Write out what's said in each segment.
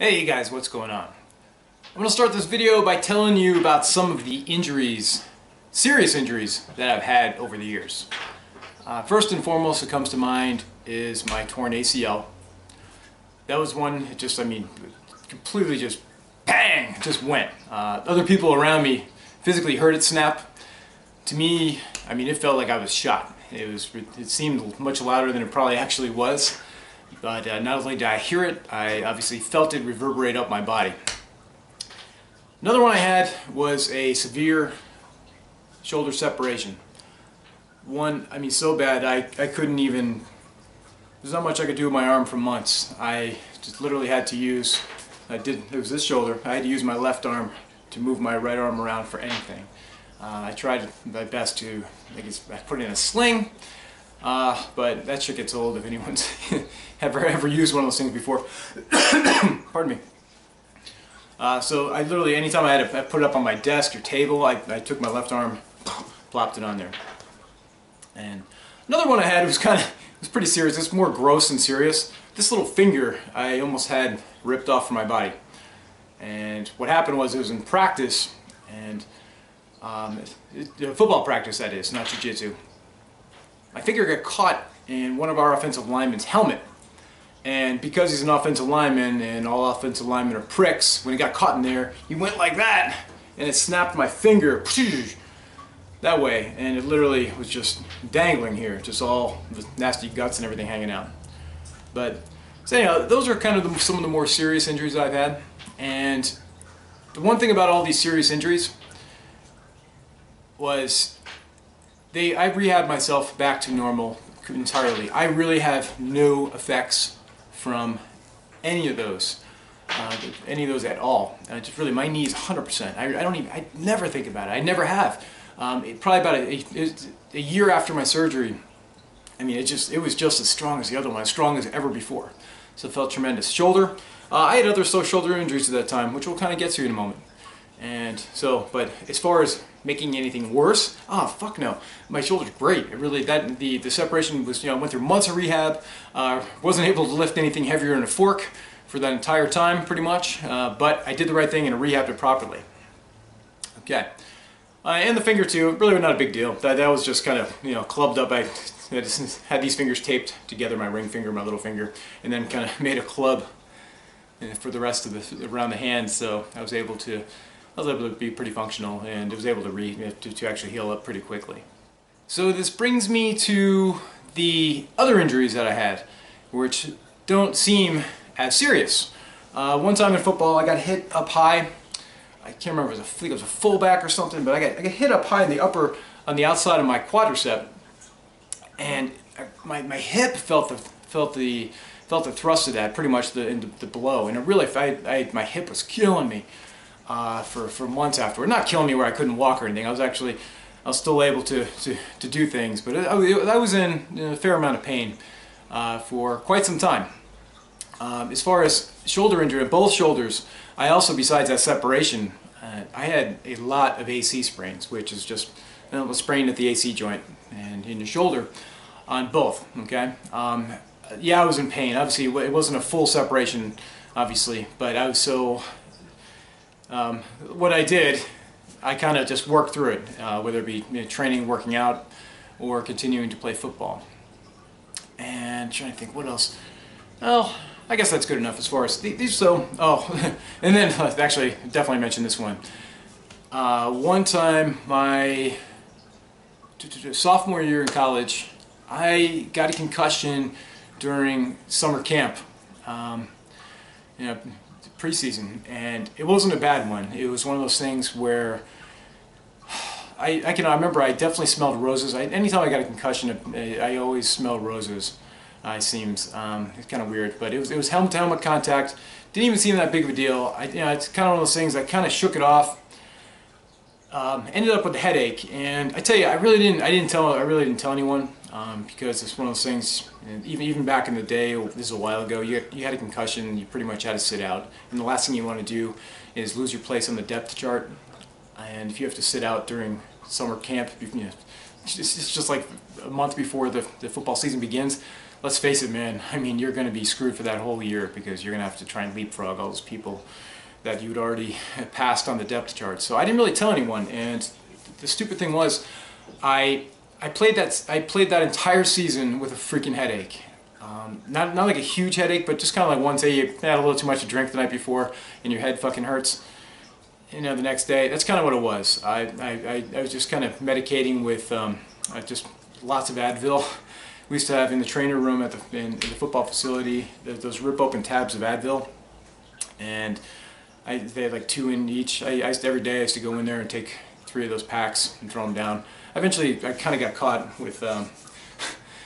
Hey you guys, what's going on? I'm going to start this video by telling you about some of the injuries, serious injuries, that I've had over the years. First and foremost that comes to mind is my torn ACL. That was one, completely just bang, just went. Other people around me physically heard it snap. To me, it felt like I was shot. It seemed much louder than it probably actually was. But not only did I hear it, I obviously felt it reverberate up my body. Another one I had was a severe shoulder separation. So bad I couldn't even, there's not much I could do with my arm for months. I just literally had to use, it was this shoulder, I had to use my left arm to move my right arm around for anything. I tried my best to, I put it in a sling. But that shit gets old if anyone's ever used one of those things before. Pardon me. So I literally, anytime I had to put it up on my desk or table, I took my left arm, plopped it on there. And another one I had was pretty serious. It's more gross than serious. This little finger I almost had ripped off from my body. And what happened was it was in practice, and football practice that is, not jiu-jitsu. My finger got caught in one of our offensive linemen's helmet. And because he's an offensive lineman and all offensive linemen are pricks, when he got caught in there, he went like that and it snapped my finger that way, and it literally was just dangling here, just all the nasty guts and everything hanging out. But so anyhow, those are kind of some of the more serious injuries I've had. And the one thing about all these serious injuries was I rehabbed myself back to normal entirely. I really have no effects from any of those at all. Just really, my knee is 100%. I never think about it. I never have. Probably about a year after my surgery, it was just as strong as the other one, as strong as ever before. So it felt tremendous. Shoulder, I had other shoulder injuries at that time, which we'll kind of get to in a moment. And so, but as far as making anything worse, fuck no. My shoulder's great. It really, the separation was, I went through months of rehab. Wasn't able to lift anything heavier than a fork for that entire time, pretty much. But I did the right thing and rehabbed it properly. Okay. And the finger too, really not a big deal. That was just kind of, clubbed up. I just had these fingers taped together, my ring finger, my little finger, and then kind of made a club for the rest of around the hand. So I was able to be pretty functional, and it was able to actually heal up pretty quickly. So this brings me to the other injuries that I had, which don't seem as serious. One time in football, I got hit up high. I can't remember if it was a fullback or something, but I got hit up high in the on the outside of my quadricep, and my hip felt the thrust of that, pretty much the blow, and it really, my hip was killing me. For months afterward. Not killing me where I couldn't walk or anything. I was still able to do things, but I was in a fair amount of pain for quite some time. As far as shoulder injury, both shoulders, I also, besides that separation, I had a lot of AC sprains, which is just a sprain at the AC joint and in your shoulder on both. Okay. Yeah, I was in pain. Obviously, it wasn't a full separation, obviously, but I was so. What I did, I kind of just worked through it, whether it be training, working out, or continuing to play football. And trying to think what else. Well, I guess that's good enough as far as these. So, and then actually, definitely mention this one. One time, my sophomore year in college, I got a concussion during summer camp. Preseason, and it wasn't a bad one. It was one of those things where I remember I definitely smelled roses. Anytime I got a concussion, I always smell roses. It seems it's kind of weird, but it was helmet-to-helmet contact. Didn't even seem that big of a deal. It's kind of one of those things. I kind of shook it off. Ended up with a headache, and I tell you, I really didn't tell anyone because it's one of those things. And even back in the day, this is a while ago, you had a concussion, you pretty much had to sit out, and the last thing you want to do is lose your place on the depth chart. And if you have to sit out during summer camp, it's just like a month before the football season begins. let's face it, man, I mean, you're going to be screwed for that whole year because you're going to have to try and leapfrog all those people that you'd already passed on the depth chart. So I didn't really tell anyone, and the stupid thing was, I played that entire season with a freaking headache. Not like a huge headache, but just kind of like one day you had a little too much to drink the night before and your head fucking hurts. You know, the next day, that's kind of what it was. I was just kind of medicating with just lots of Advil. We used to have in the trainer room in the football facility those rip open tabs of Advil, and they had like 2 in each. Every day I used to go in there and take 3 of those packs and throw them down. Eventually, I kind of got caught with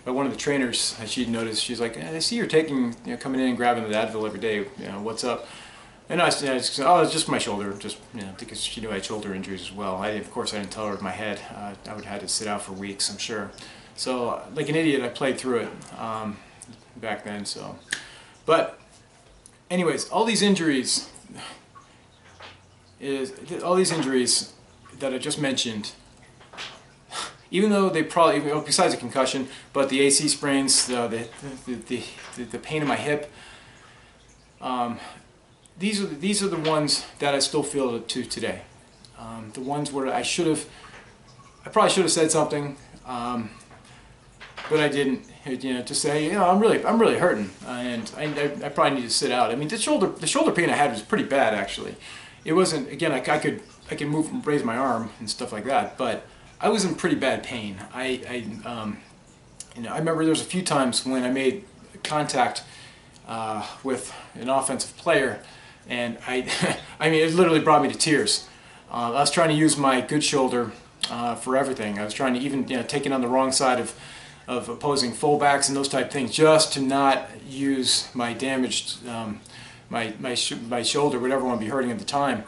by one of the trainers. She'd noticed. She's like, "I see you're taking, coming in and grabbing the Advil every day. What's up?" And I said, "Oh, it's just my shoulder." Just because she knew I had shoulder injuries as well. Of course, I didn't tell her with my head. I would have had to sit out for weeks, I'm sure. So, like an idiot, I played through it back then. So, but anyways, all these injuries that I just mentioned, even though they probably, besides a concussion, but the AC sprains, the pain in my hip, these are the ones that I still feel to today. The ones where I probably should have said something, but I didn't. To say, I'm really hurting, and I probably need to sit out. I mean, the shoulder pain I had was pretty bad actually. It wasn't, again, I could move and raise my arm and stuff like that, but I was in pretty bad pain. I remember there was a few times when I made contact with an offensive player, and I mean, it literally brought me to tears. I was trying to use my good shoulder for everything. I was trying to even take it on the wrong side of opposing fullbacks and those type of things, just to not use my damaged my shoulder, whatever one be hurting at the time,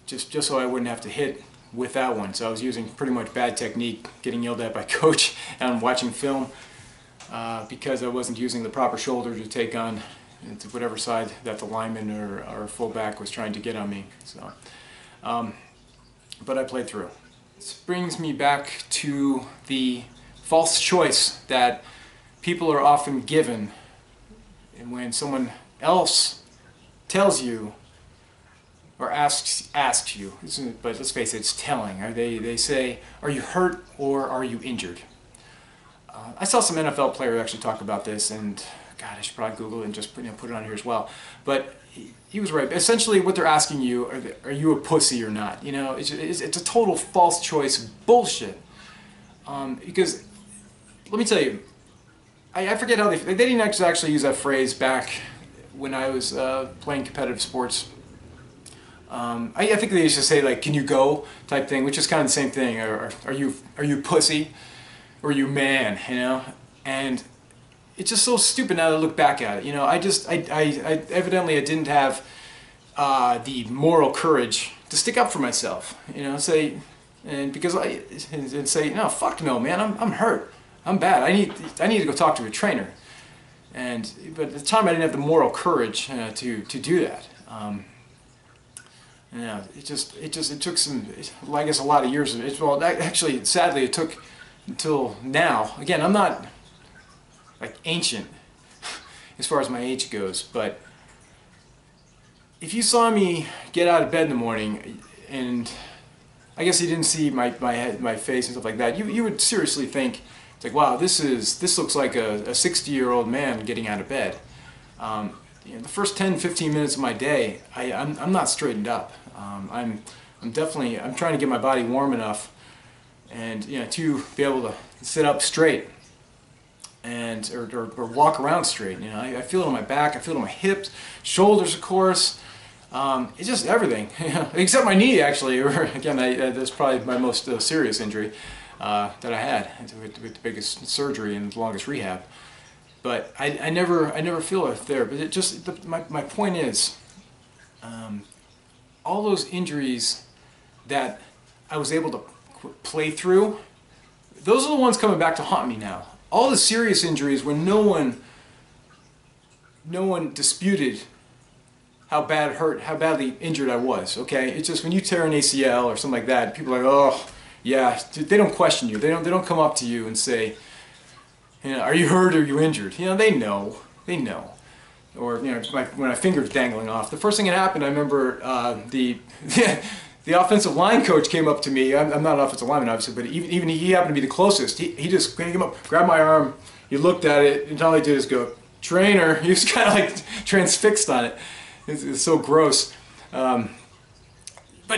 just so I wouldn't have to hit with that one. So I was using pretty much bad technique, getting yelled at by coach and watching film because I wasn't using the proper shoulder to take on whatever side that the lineman or fullback was trying to get on me. So, but I played through. This brings me back to the false choice that people are often given when someone else tells you or asks you, but let's face it, it's telling. They say, "Are you hurt or are you injured?" I saw some NFL players actually talk about this, and God, I should probably Google it and just put it on here as well. But he was right. Essentially, what they're asking you, are you a pussy or not? It's a total false choice bullshit. Because let me tell you, I forget how they didn't actually use that phrase back when I was playing competitive sports. I think they used to say like, "Can you go?" type thing, which is kind of the same thing. Or are you pussy? Or are you man? And it's just so stupid now that I look back at it. I evidently I didn't have the moral courage to stick up for myself. Say, and because and say, "No, fuck no, man, I'm hurt. I'm bad. I need to go talk to a trainer." But at the time I didn't have the moral courage to do that. It took some, I guess, a lot of years of it. Well, actually, sadly, it took until now. Again, I'm not like ancient as far as my age goes, but if you saw me get out of bed in the morning, and I guess you didn't see my head, my face and stuff like that, you would seriously think, it's like, wow, this looks like a 60-year-old man getting out of bed. The first 10-15 minutes of my day, I'm not straightened up. I'm trying to get my body warm enough, and to be able to sit up straight and or walk around straight. I feel it on my back, I feel it on my hips, shoulders, of course. It's just everything, except my knee. Actually, again, that's probably my most serious injury that I had with the biggest surgery and the longest rehab. But I never feel it there. But it just my point is, all those injuries that I was able to play through, those are the ones coming back to haunt me now. All the serious injuries when no one disputed how badly injured I was. Okay, it's just when you tear an ACL or something like that, people are like, "Oh, yeah." They don't question you. They don't come up to you and say, You know, are you hurt or are you injured? You know, they know. They know. Or, you know, when my finger's dangling off. The first thing that happened, I remember the offensive line coach came up to me. I'm not an offensive lineman, obviously, but even he happened to be the closest. He just came up, grabbed my arm, he looked at it, and all he did is go, "Trainer." He was kind of like transfixed on it. It's so gross. But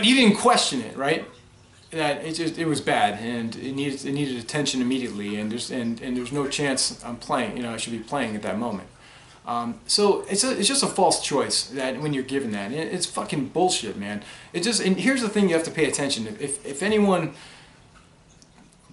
he didn't question it, right? That it was bad, and it needed attention immediately, and there's no chance I'm playing. You know, I should be playing at that moment. So it's just a false choice that when you're given that, it's fucking bullshit, man. And here's the thing you have to pay attention. If anyone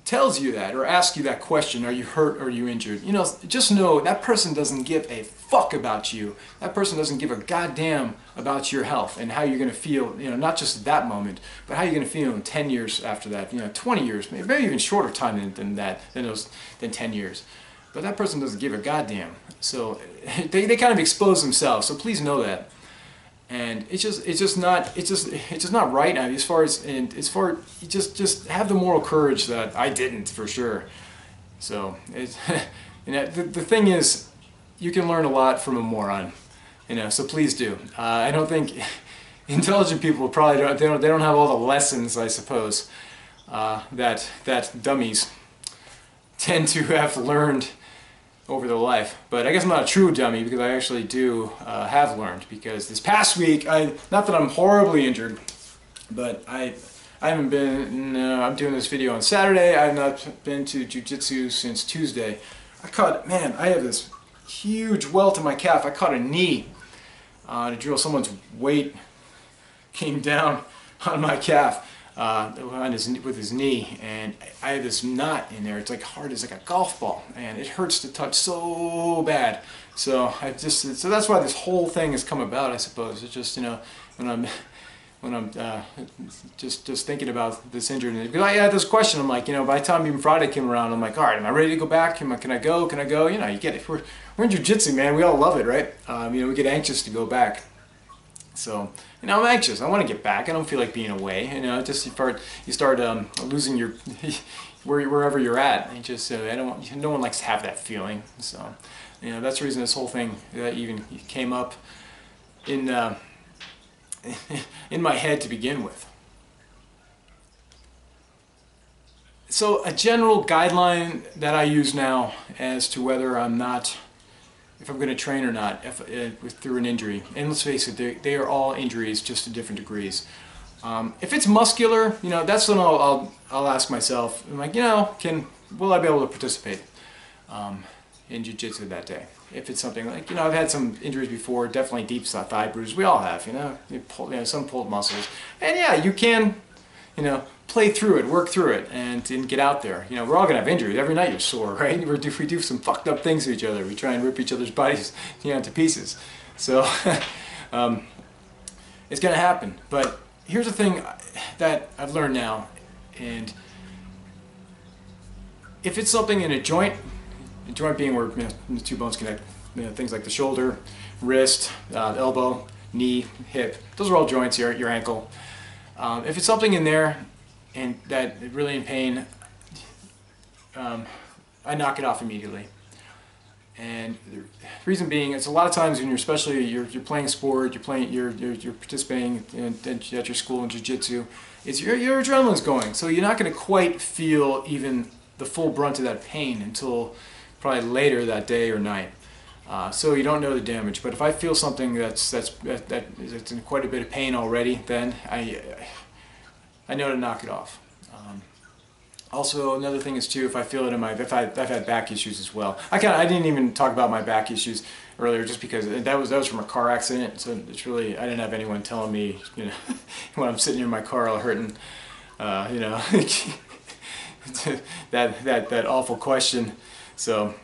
tells you that or asks you that question, are you hurt or are you injured? You know, just know that person doesn't give a fuck about you. That person doesn't give a goddamn about your health and how you're going to feel, you know, not just at that moment, but how you're going to feel in 10 years after that, you know, 20 years, maybe even shorter time than 10 years. But that person doesn't give a goddamn. So they kind of expose themselves. So please know that. And it's just not right. I mean, you just have the moral courage that I didn't, for sure. So the thing is, you can learn a lot from a moron, you know. So please do. I don't think intelligent people probably don't have all the lessons, I suppose, that dummies tend to have learned over their life. But I guess I'm not a true dummy, because I actually do have learned, because this past week, not that I'm horribly injured, but I haven't been, I'm doing this video on Saturday, I've not been to jiu-jitsu since Tuesday. I have this huge welt in my calf. I caught a knee to drill. Someone's weight came down on my calf. With his knee, and I have this knot in there. It's like hard as like a golf ball, and it hurts to touch so bad. So so that's why this whole thing has come about, I suppose. It's just, you know, when I'm just thinking about this injury, because I had this question. I'm like, you know, by the time even Friday came around, I'm like, all right, am I ready to go back? Can I go? Can I go? You know, you get it. We're in jiu-jitsu, man. We all love it, right? You know, we get anxious to go back. So, you know, I'm anxious. I want to get back. I don't feel like being away. You know, just you start losing your wherever you're at. And just no one likes to have that feeling. So, you know, that's the reason this whole thing even came up in my head to begin with. So, a general guideline that I use now as to whether if I'm going to train or not through an injury, and let's face it, they are all injuries, just to different degrees. If it's muscular, you know, that's when I'll ask myself, I'm like, you know, will I be able to participate in jiu-jitsu that day? If it's something like, you know, I've had some injuries before, definitely deep thigh bruise. We all have, you know, some pulled muscles, and yeah, you can, you know, play through it, work through it, and get out there. You know, we're all gonna have injuries. Every night you're sore, right? We do some fucked up things to each other. We try and rip each other's bodies, you know, to pieces. So it's gonna happen. But here's the thing that I've learned now, and if it's something in a joint being where, you know, the two bones connect, you know, things like the shoulder, wrist, elbow, knee, hip, those are all joints. Your ankle. If it's something in there and that really in pain, I knock it off immediately. And the reason being, it's a lot of times when you're playing sport, you're participating at your school in jiu-jitsu, your adrenaline's going, so you're not going to quite feel even the full brunt of that pain until probably later that day or night. So you don't know the damage. But if I feel something that's in quite a bit of pain already, then I know to knock it off. Also, another thing is too, if I feel it I've had back issues as well. I didn't even talk about my back issues earlier, just because that was from a car accident. So it's really, I didn't have anyone telling me, you know, when I'm sitting in my car all hurting, you know, that awful question. So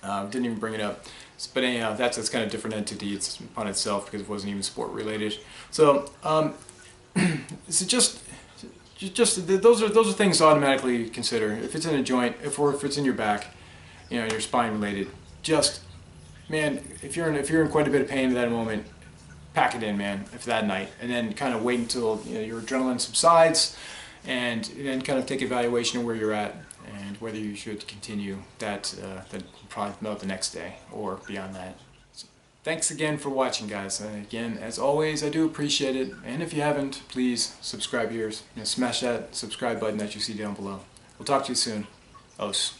didn't even bring it up. But anyhow, that's kind of different entity. It's upon itself, because it wasn't even sport related. So so just those are things to automatically consider. If it's in a joint, if it's in your back, you know, your spine related, just, man, if you're in quite a bit of pain at that moment, pack it in, man, if that night, and then kind of wait until, you know, your adrenaline subsides, and then kind of take evaluation of where you're at, and whether you should continue that probably the next day or beyond that. So, thanks again for watching, guys. And again, as always, I do appreciate it. And if you haven't, please subscribe here. Smash that subscribe button that you see down below. We'll talk to you soon. Os.